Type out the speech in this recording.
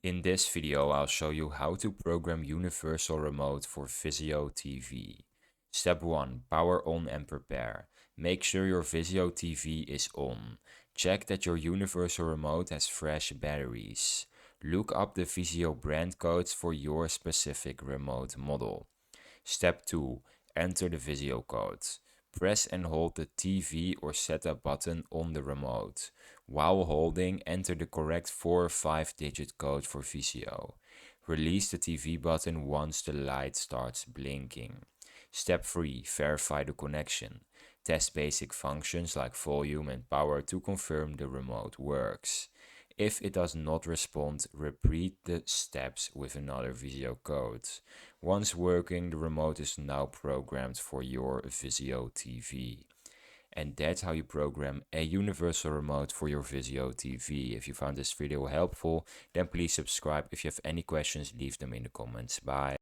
In this video, I'll show you how to program universal remote for Vizio TV. Step 1. Power on and prepare. Make sure your Vizio TV is on. Check that your universal remote has fresh batteries. Look up the Vizio brand codes for your specific remote model. Step 2. Enter the Vizio code. Press and hold the TV or setup button on the remote. While holding, enter the correct 4 or 5-digit code for Vizio. Release the TV button once the light starts blinking. Step 3. Verify the connection. Test basic functions like volume and power to confirm the remote works. If it does not respond, repeat the steps with another Vizio code. Once working, the remote is now programmed for your Vizio TV. And that's how you program a universal remote for your Vizio TV. If you found this video helpful, then please subscribe. If you have any questions, leave them in the comments. Bye.